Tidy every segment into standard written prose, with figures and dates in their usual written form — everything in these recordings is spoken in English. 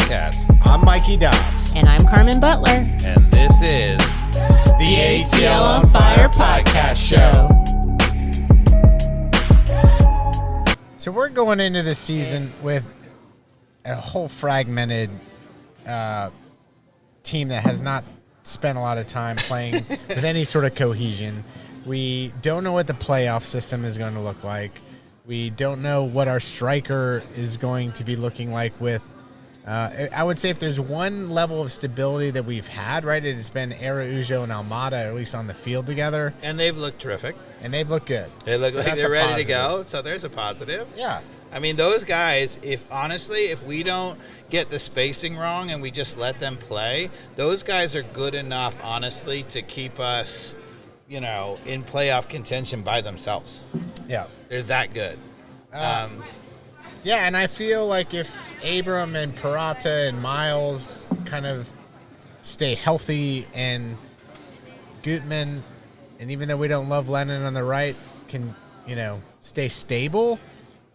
podcast. I'm Mikey Dobbs. And I'm Carmen Butler. And this is The ATL On Fire podcast show. So we're going into the season with a whole fragmented team that has not spent a lot of time playing with any sort of cohesion. We don't know what the playoff system is going to look like. We don't know what our striker is going to be looking like with I would say if there's one level of stability that we've had, right, it's been Araujo and Almada, at least on the field together. And they've looked terrific. And they've looked good. They look So like that's they're a ready positive. to go, so there's a positive. Yeah. I mean, those guys, if we don't get the spacing wrong and we just let them play, those guys are good enough, honestly, to keep us, in playoff contention by themselves. Yeah. They're that good. Yeah, and I feel like if Abram and Parata and Miles kind of stay healthy and Gutman, and even though we don't love Lennon on the right, can, stay stable,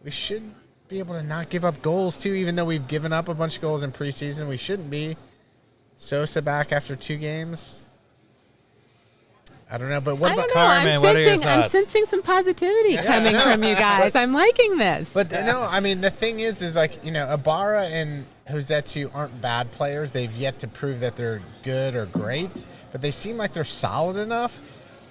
we should be able to not give up goals too, even though we've given up a bunch of goals in preseason. We shouldn't be. Sosa back after 2 games. I don't know, but what about Carmen? What are your thoughts? I'm sensing some positivity coming from you guys. I'm liking this. But no, I mean, the thing is like, Ibarra and Josetu aren't bad players. They've yet to prove that they're good or great, but they seem like they're solid enough.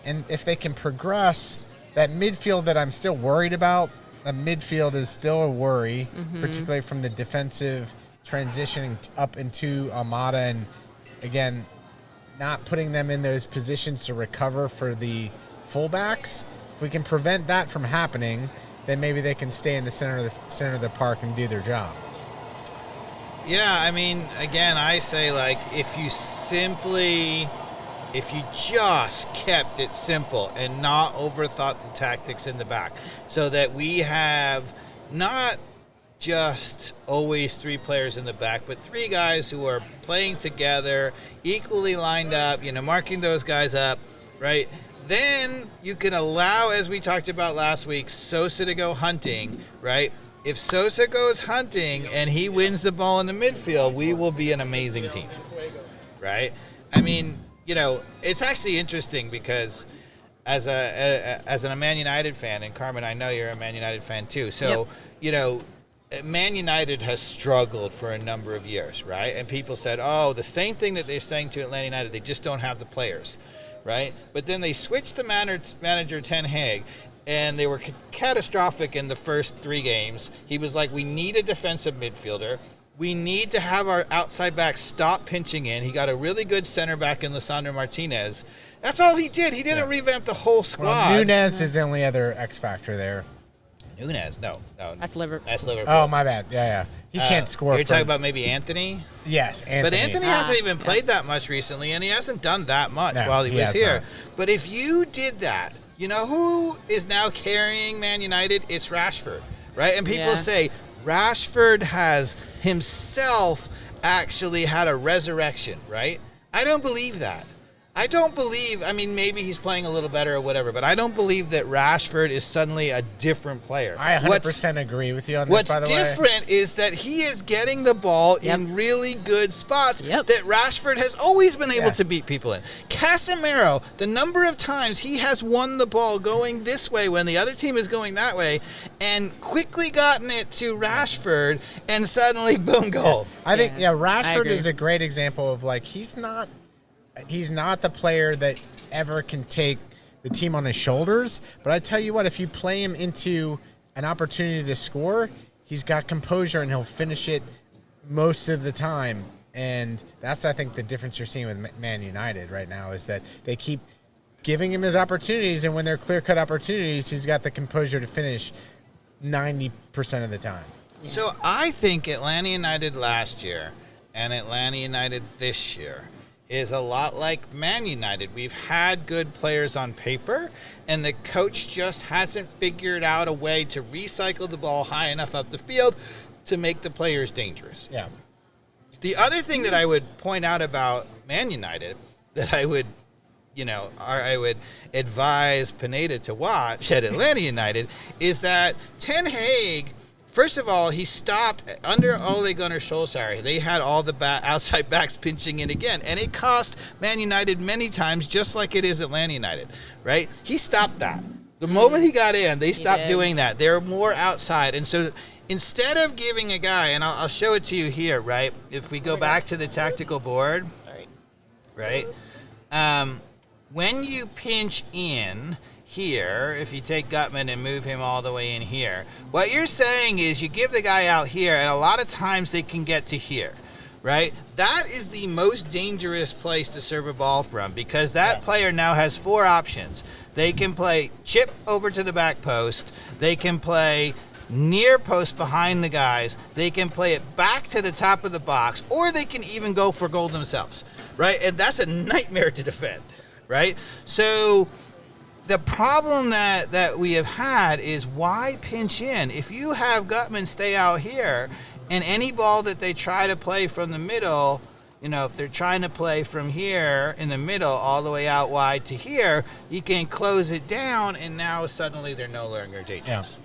And if they can progress, that midfield that I'm still worried about, the midfield is still a worry, particularly from the defensive transitioning up into Almada and, again, not putting them in those positions to recover for the fullbacks. If we can prevent that from happening, then maybe they can stay in the center of the park and do their job. Yeah, I mean, again, I say, if you just kept it simple and not overthought the tactics in the back, so that we have not just always 3 players in the back, but 3 guys who are playing together, equally lined up, marking those guys up, right? Then you can allow, as we talked about last week, Sosa to go hunting, right? If Sosa goes hunting and he wins the ball in the midfield, we will be an amazing team, right? I mean, it's actually interesting because as a Man United fan, and Carmen, I know you're a Man United fan too, so, Man United has struggled for a number of years, right? And people said, the same thing that they're saying to Atlanta United, they just don't have the players, right? But then they switched the manager Ten Hag, and they were catastrophic in the first 3 games. He was like, we need a defensive midfielder. We need to have our outside back stop pinching in. He got a really good center back in Lisandro Martinez. That's all he did. He didn't revamp the whole squad. Well, Nunez is the only other X factor there. Nunez, no. That's Liverpool. That's Liverpool. Oh, my bad. Yeah. He can't score. You're talking about maybe Anthony? Yes, Anthony. But Anthony hasn't even played that much recently, and he hasn't done that much while he was has here. not. But if you did that, who is now carrying Man United? It's Rashford, right? And people say Rashford has himself actually had a resurrection, right? I don't believe that. Maybe he's playing a little better or whatever, but I don't believe that Rashford is suddenly a different player. I 100% agree with you on this, by the way. What's different is that he is getting the ball in really good spots that Rashford has always been able to beat people in. Casemiro, the number of times he has won the ball going this way when the other team is going that way and quickly gotten it to Rashford and suddenly, boom, goal. I think, Rashford is a great example of, he's not the player that ever can take the team on his shoulders. But I tell you what, if you play him into an opportunity to score, he's got composure and he'll finish it most of the time. And that's, I think, the difference you're seeing with Man United right now is that they keep giving him his opportunities. And when they're clear-cut opportunities, he's got the composure to finish 90% of the time. Yeah. So I think Atlanta United last year and Atlanta United this year is a lot like Man United. We've had good players on paper, and the coach just hasn't figured out a way to recycle the ball high enough up the field to make the players dangerous. Yeah. The other thing that I would point out about Man United that I would advise Pineda to watch at Atlanta United is that Ten Hag first of all, he stopped under Ole Gunnar Solskjaer. They had all the outside backs pinching in again, and it cost Man United many times, just like it is Atlanta United, right? He stopped that. The moment he got in, they stopped doing that. They're more outside, and so instead of giving a guy, and I'll show it to you here, right? If we go back to the tactical board, right? When you pinch in here, if you take Gutman and move him all the way in here, what you're saying is you give the guy out here, and a lot of times they can get to here, right? That is the most dangerous place to serve a ball from, because that player now has 4 options. They can play chip over to the back post. They can play near post behind the guys. They can play it back to the top of the box, or they can even go for goal themselves, right? And that's a nightmare to defend, right? So the problem that we have had is, why pinch in? If you have Gutman stay out here, and any ball that they try to play from the middle, if they're trying to play from here in the middle all the way out wide to here, you can close it down, and now suddenly they're no longer dangerous. Yeah.